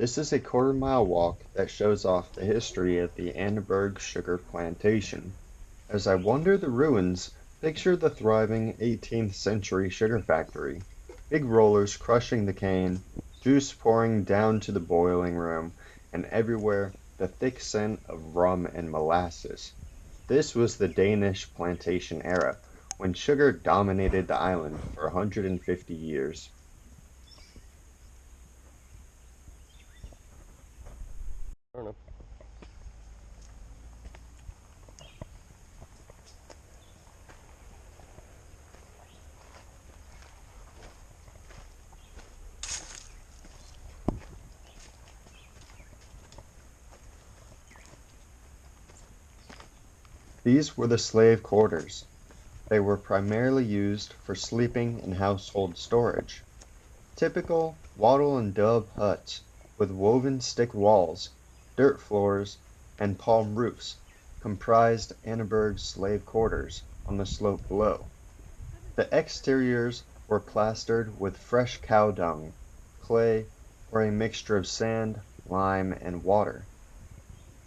This is a quarter-mile walk that shows off the history of the Annaberg sugar plantation. As I wander the ruins, picture the thriving 18th century sugar factory. Big rollers crushing the cane, juice pouring down to the boiling room, and everywhere the thick scent of rum and molasses. This was the Danish plantation era, when sugar dominated the island for 150 years. I don't know. These were the slave quarters. They were primarily used for sleeping and household storage. Typical wattle and daub huts with woven stick walls, dirt floors, and palm roofs comprised Annaberg's slave quarters on the slope below. The exteriors were plastered with fresh cow dung, clay, or a mixture of sand, lime, and water.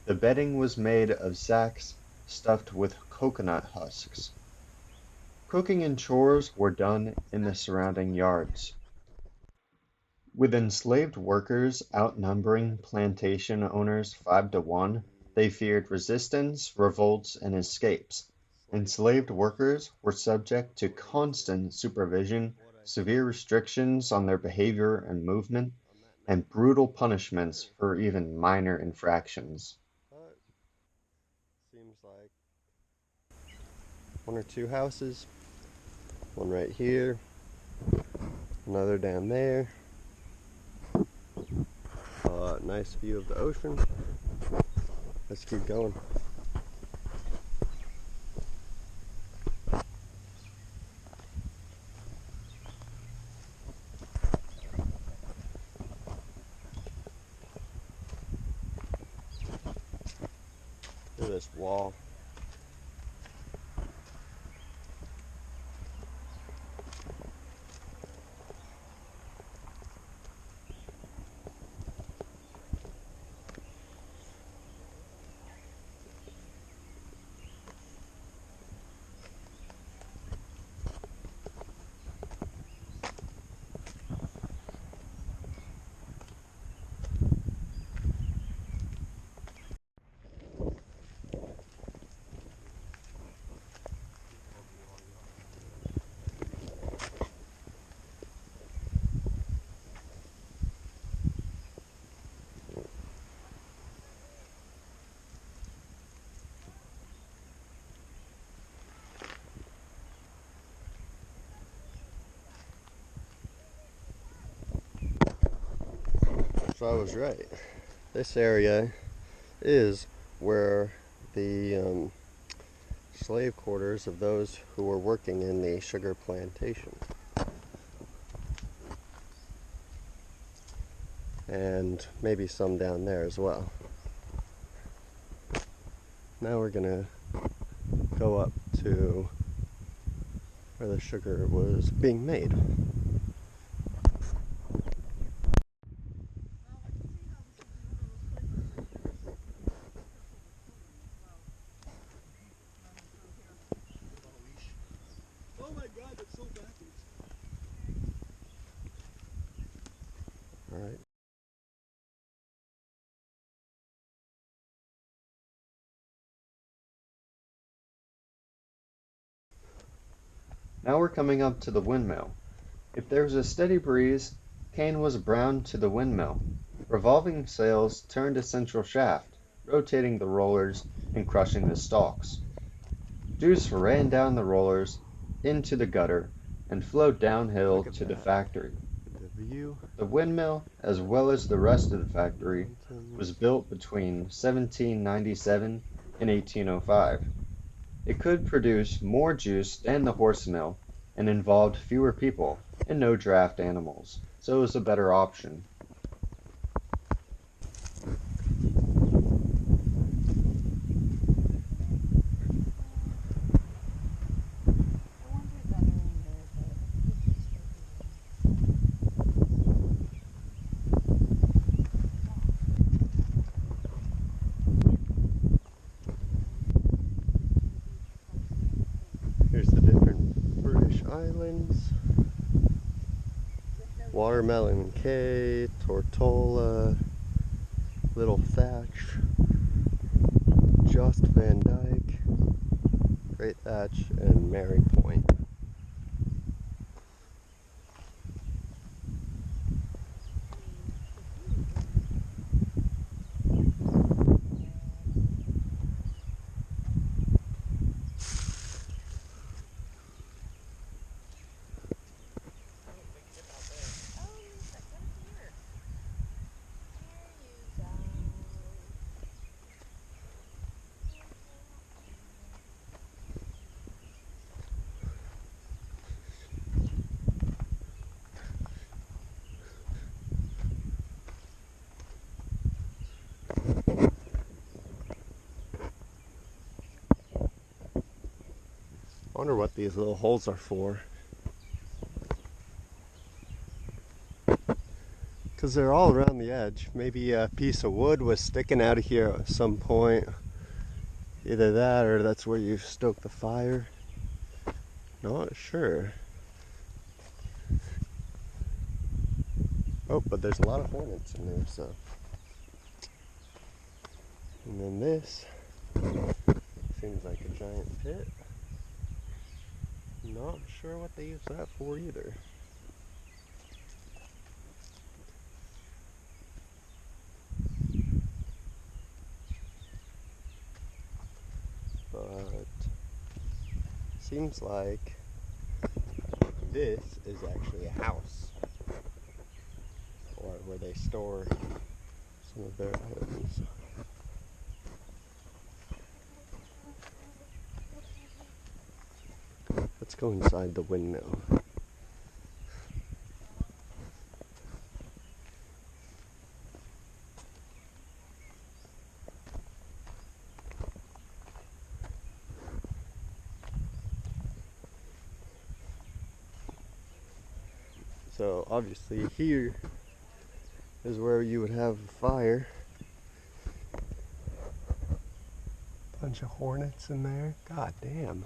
The bedding was made of sacks stuffed with coconut husks. Cooking and chores were done in the surrounding yards. With enslaved workers outnumbering plantation owners 5 to 1, they feared resistance, revolts, and escapes. Enslaved workers were subject to constant supervision, severe restrictions on their behavior and movement, and brutal punishments for even minor infractions. Seems like one or two houses. One right here. Another down there. Nice view of the ocean. Let's keep going. Look at this wall. So I was right. This area is where the slave quarters of those who were working in the sugar plantation. And maybe some down there as well. Now we're gonna go up to where the sugar was being made. Oh my God, that's so backwards. All right. Now we're coming up to the windmill. If there was a steady breeze, cane was browned to the windmill. Revolving sails turned a central shaft, rotating the rollers and crushing the stalks. Juice ran down the rollers into the gutter and flowed downhill Look at to the that. factory. The view. The windmill, as well as the rest of the factory, Mountains. was built between 1797 and 1805. It could produce more juice than the horse mill and involved fewer people and no draft animals, so it was a better option. beans, watermelon K, tortola, little thatch, just Van Dyke, great thatch, and Mary Point. I wonder what these little holes are for. Because they're all around the edge. Maybe a piece of wood was sticking out of here at some point. Either that or that's where you stoke the fire. Not sure. Oh, but there's a lot of hornets in there, so. And then this seems like a giant pit. Not sure what they use that for either. But seems like this is actually a house, or where they store some of their items. Let's go inside the windmill. So obviously here is where you would have a fire. Bunch of hornets in there. God damn.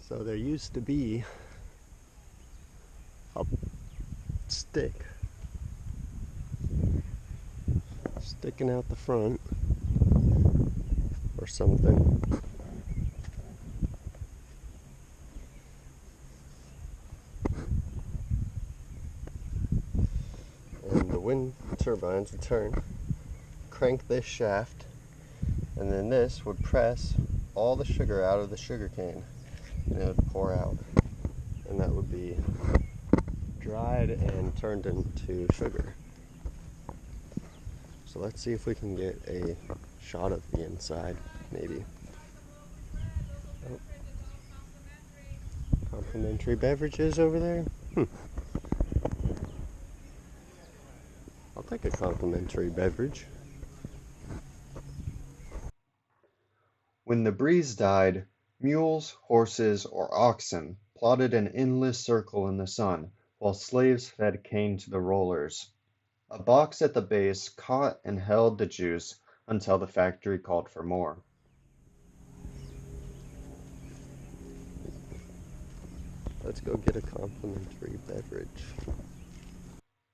So there used to be a stick sticking out the front or something. And the wind turbines would turn, crank this shaft, and then this would press all the sugar out of the sugar cane. And it would pour out, and that would be dried and turned into sugar. So let's see if we can get a shot of the inside, maybe. Oh. Complimentary beverages over there? I'll take a complimentary beverage. When the breeze died, mules, horses, or oxen plodded an endless circle in the sun, while slaves fed cane to the rollers. A box at the base caught and held the juice until the factory called for more. Let's go get a complimentary beverage.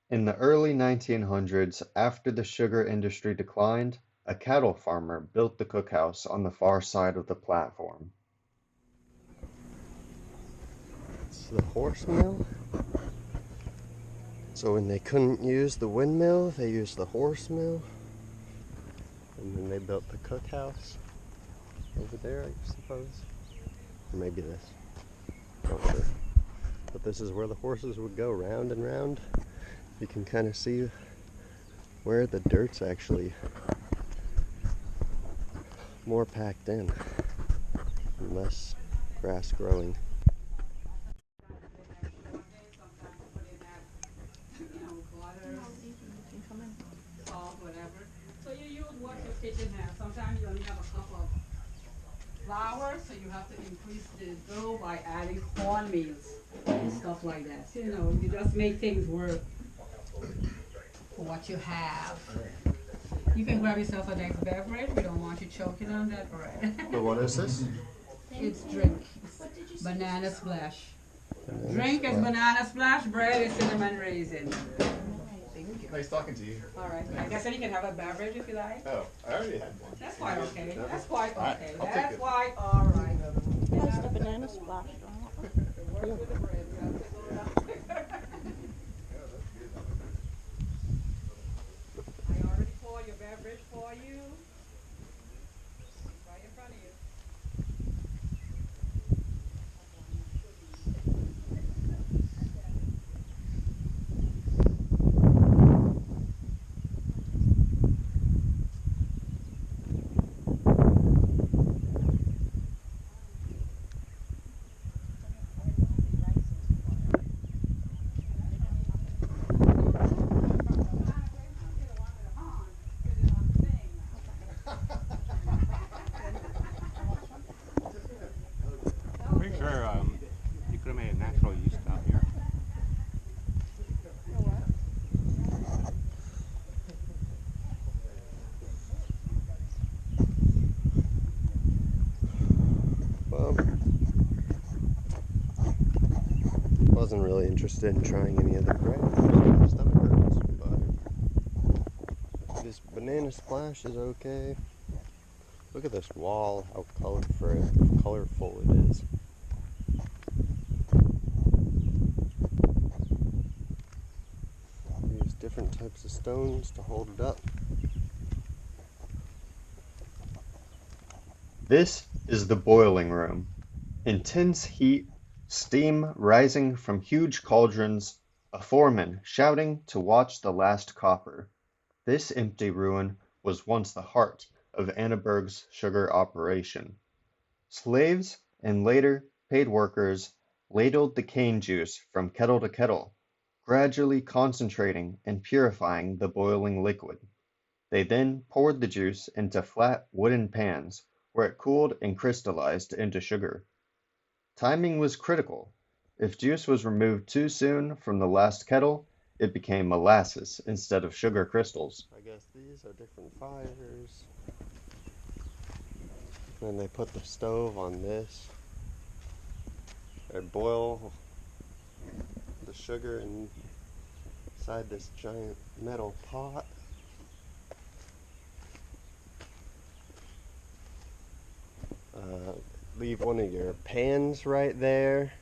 In the early 1900s, after the sugar industry declined, a cattle farmer built the cookhouse on the far side of the platform. It's the horse mill. So when they couldn't use the windmill, they used the horse mill. And then they built the cookhouse over there, I suppose. Or maybe this. Not sure. But this is where the horses would go round and round. You can kind of see where the dirt's actually more packed in and less grass growing. Salt, whatever. So you use what your kitchen has. Sometimes you only have a cup of flour, so you have to increase the dough by adding cornmeals and stuff like that. So, you just make things work for what you have. You can grab yourself a nice beverage. We don't want you choking on that bread. But what is this? It's drink. It's banana splash. Drink is banana splash. Bread is cinnamon raisin. Thank you. Nice talking to you. All right. I guess then you can have a beverage if you like. Oh, I already had one. That's quite okay. That's quite okay. I'll take That's it. quite all right. How's the banana splash? Work with the bread. You have to go down. I already poured your beverage for you. It's right in front of you. Pretty sure you could have made a natural yeast out here. Well, wasn't really interested in trying any of the bread. My stomach hurts, but this banana splash is okay. Look at this wall, how colorful it is. Use different types of stones to hold it up. This is the boiling room. Intense heat, steam rising from huge cauldrons, a foreman shouting to watch the last copper. This empty ruin was once the heart of Annaberg's sugar operation. Slaves and later paid workers ladled the cane juice from kettle to kettle, gradually concentrating and purifying the boiling liquid. They then poured the juice into flat wooden pans, where it cooled and crystallized into sugar. Timing was critical. If juice was removed too soon from the last kettle, it became molasses instead of sugar crystals. I guess these are different fires. Then they put the stove on this. They boil the sugar inside this giant metal pot. Leave one of your pans right there.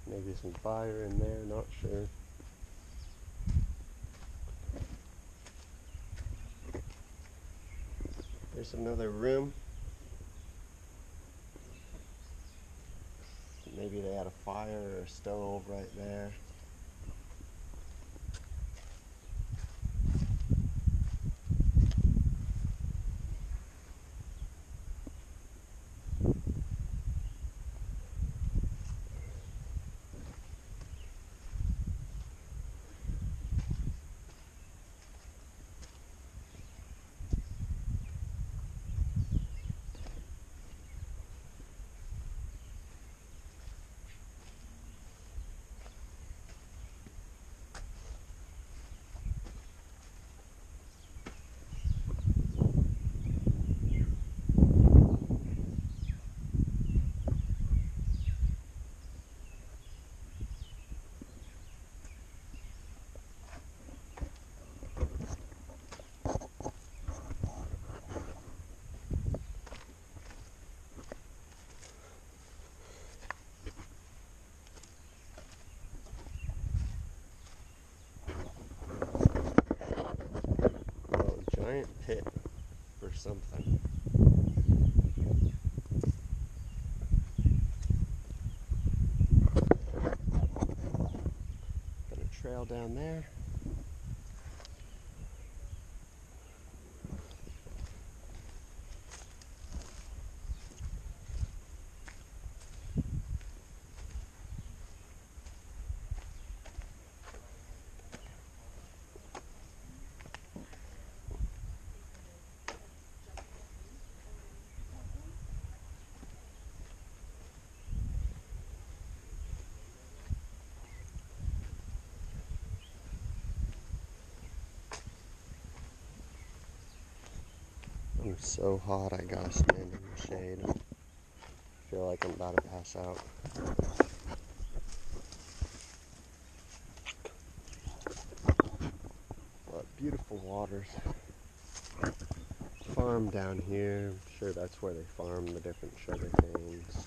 Maybe some fire in there, not sure. There's another room. Maybe they had a fire or a stove right there. giant pit or something. Got a trail down there. I'm so hot I gotta stand in the shade. I feel like I'm about to pass out. But beautiful waters. Farm down here. I'm sure that's where they farm the different sugar canes.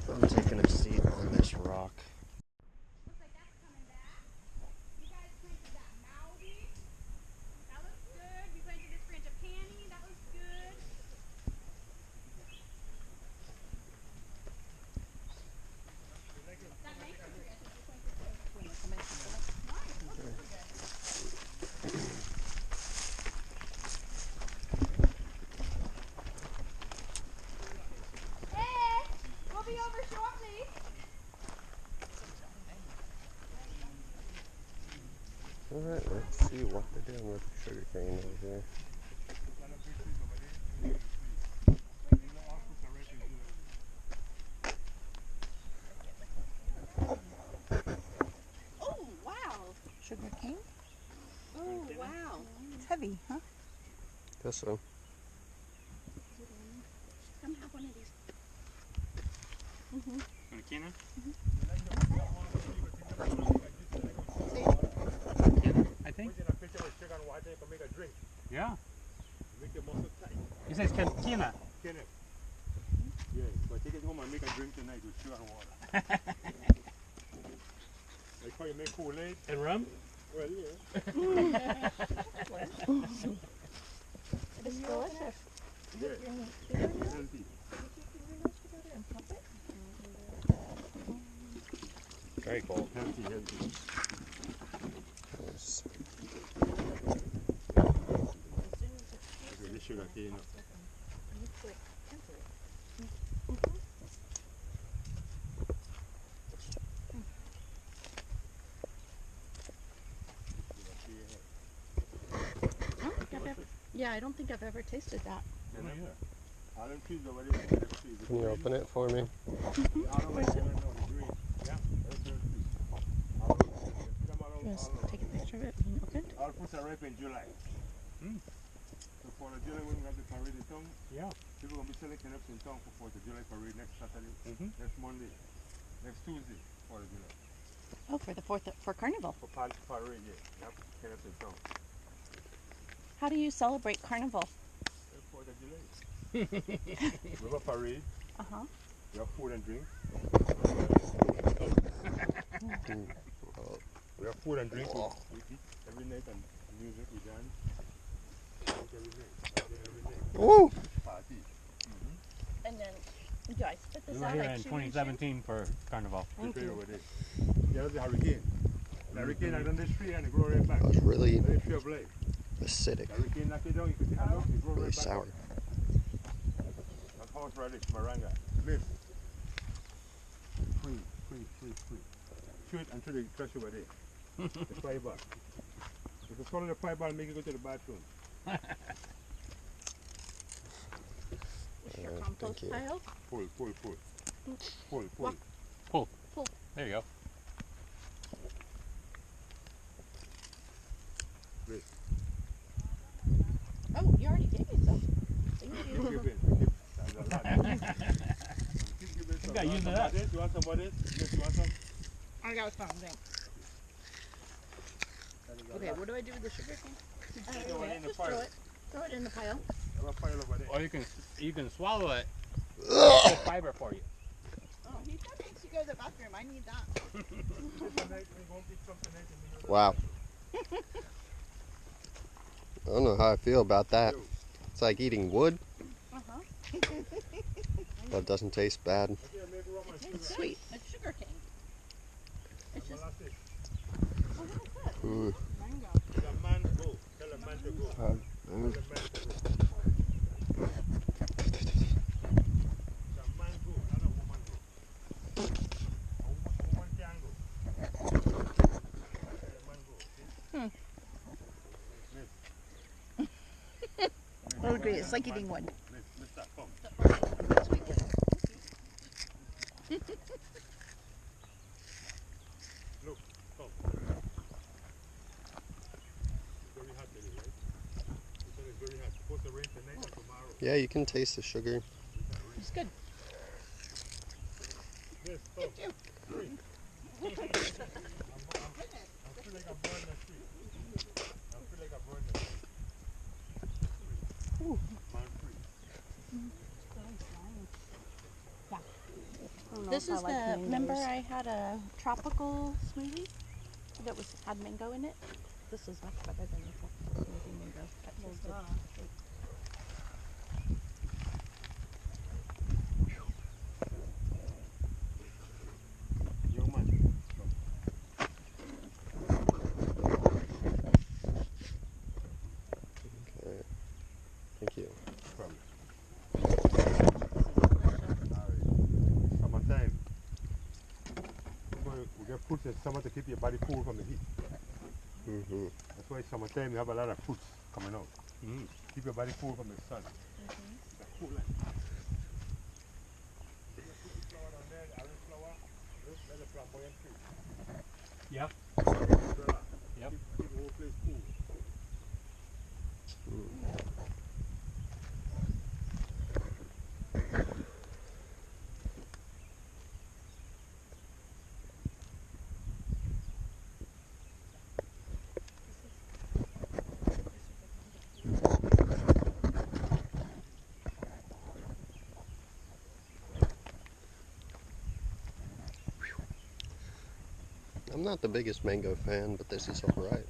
I'm taking a seat on this rock. Looks like that's coming back. You guys planted that Maui. That looks good. We planted this branch of Panny. That looks good. That mango tree, I think we planted too. Hey, we'll be over shortly. Alright, let's see what they're doing with the sugar cane over here. Oh, wow. Sugar cane? Oh, wow. It's heavy, huh? Guess so. Come have one of these. I think. Yeah. He says cantina. Yeah, so take it home and make a drink tonight with sugar and water. Like how you make Kool-Aid? And rum? Well, yeah. It's delicious. Yeah. Healthy. Very cool. Healthy. Yes. Really sugar cane. Yeah, I don't think I've ever tasted that. All them trees over there. Can you open it for me? You want to take a picture of it being opened? All fruits are ripe in July. So for the July when we have the parade in town, Yeah. people will be selling cannops in town for the July parade next Saturday, next Monday, next Tuesday for the July. Oh, for the for Carnival. For parade, yeah. You have cannops in town. How do you celebrate Carnival? For the July. We have a parade, Uh-huh. we have food and drink. We have food and drink. We eat every night and music, we dance. Every night. Ooh! Party. And then, do I spit We this were out here like in shooting shit? 2017 for Carnival. Thank Prepare you. over there. Yeah, that's the hurricane. The hurricane I done this tree and it grow right back. That was really Very tree of life. acidic, The hurricane knock it down, you can take a look, it grow really right back. sour. That's horseradish, maranga, leaf. Free. Chew it until they crush over there. The fiber. You can swallow the fiber and make it go to the bathroom. Is your compost thank you. pile? Pull. There you go. Great. Oh, you already gave me some. Thank Keep you. giving. That's a lot. Keep giving some. got You used want to some of this? You want some of this? Yes, you want some? I got some, thanks. That is a Okay, lot. what do I do with the sugar cane? Throw it in the Just pile. throw it in the pile. Have a pile over there. Or you can swallow it. It's fiber for you. Oh, he said go to the bathroom. I need that. Wow. I don't know how I feel about that. It's like eating wood, but it doesn't taste bad. It's sweet. It's sugar cane. It's just. Mm. Mango. Tell a man to go. I would agree. It's like eating wood. Look, come. It's very hot today, right? It's very hot. It's supposed to rain tonight and tomorrow. Yeah, you can taste the sugar. It's good. Yes, come. Free. I feel like I'm burning the street. I feel like I'm burning the street. Man free. This is the. Remember, I had a tropical smoothie that had mango in it. This is much better than the tropical smoothie mango. That tasted great. Young man. Okay. Thank you. Come. Summertime. We get fruits in summer to keep your body cool from the heat. Mm-hmm. That's why summertime you have a lot of fruits coming out. Mm. Keep your body cool from the sun. It's a cool life. See the pretty flower down there, the orange flower? Look, that's a flamboyant tree. Yep. Umbrella. Yep. Keep the whole place cool. I'm not the biggest mango fan, but this is alright.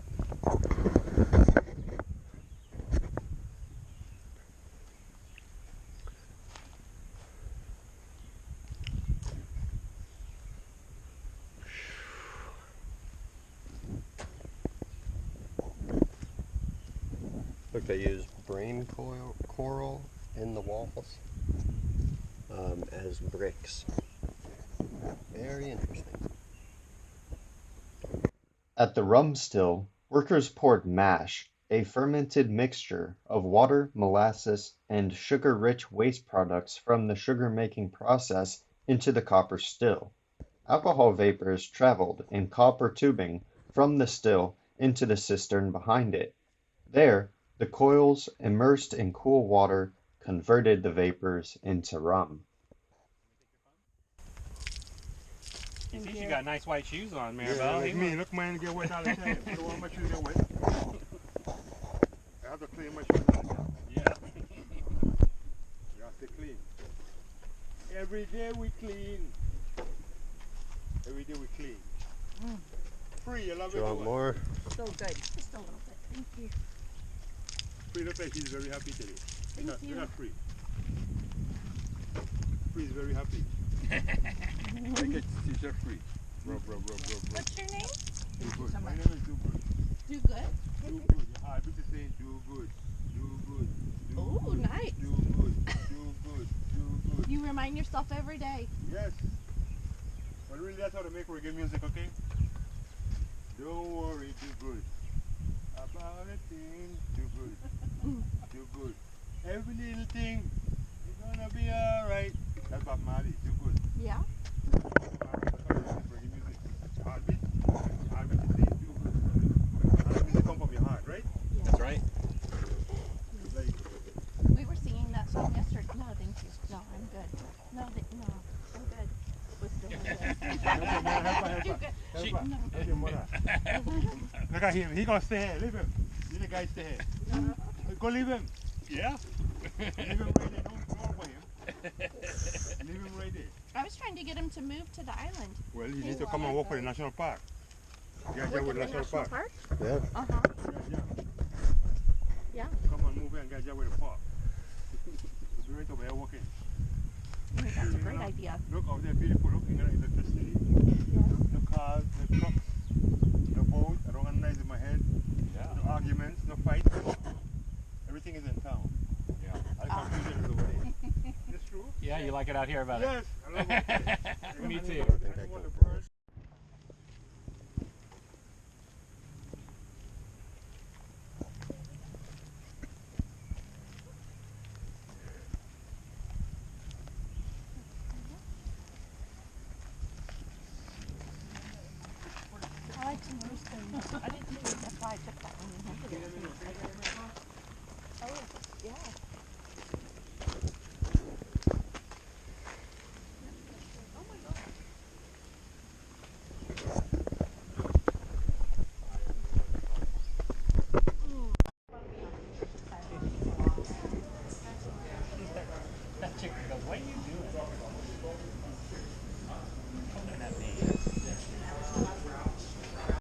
Look, they use brain coral in the walls as bricks. Very interesting. At the rum still, workers poured mash, a fermented mixture of water, molasses, and sugar-rich waste products from the sugar-making process into the copper still. Alcohol vapors traveled in copper tubing from the still into the cistern behind it. There, the coils, immersed in cool water, converted the vapors into rum. You see she got nice white shoes on, Yeah, Maribel. like me. Look, mine get wet all the time. I don't want my shoes get wet. I have to clean my shoes all the time. Yeah. You have to clean. Every day we clean. Every day we clean. Free, you love Do you it. want more? So good. Just a little bit. Thank you. Free looks like she's very happy today. Thank Look you. at Free. Free is very happy. I get teacher Free. Rub. What's your name? Do good. so My much. name is Do Good. Do good. Do good. Your habit is saying do good. Do good. Do Ooh, good. nice. Do good. Do good. Do good. You remind yourself every day. Yes. But really that's how to make reggae music, okay? Don't worry, do good. About a thing, do good. Do good. Every little thing is gonna be alright. That's Bob Marley, do good. Yeah. That's how to make reggae music. Heartbeat. Heartbeat is saying do good. Heartbeat come from your heart, right? That's right. Like, We were singing that song yesterday. No, thank you. No, I'm good. No, I'm good. With the help your mother, help her. She- Help your mother. Look at him, he gonna stay here, leave him. You the guy stay here. Go leave him. Yeah. Leave him right there, don't worry about him. Leave him right there. I was trying to get him to move to the island. Well, you need to come and walk with the national park. Yeah, Work with at the National Park? Yeah. Uh-huh. Yeah. Yeah. Come and move and get you with the park. We'll be right over here walking. I think that's a great idea. Look out there, beautiful. Look, you know, electricity. Yeah. No cars, no trucks, no boat. I don't organize in my head. Yeah. No arguments, no fights. Everything is in town. Yeah. I confusion is over there. It's true. Yeah, you like it out here about Yes, I love it. Me too. I want the birds. I like to roast them. I didn't do it. That's why I took that one and handed it to me. Oh, yeah. That chicken goes, what are you doing?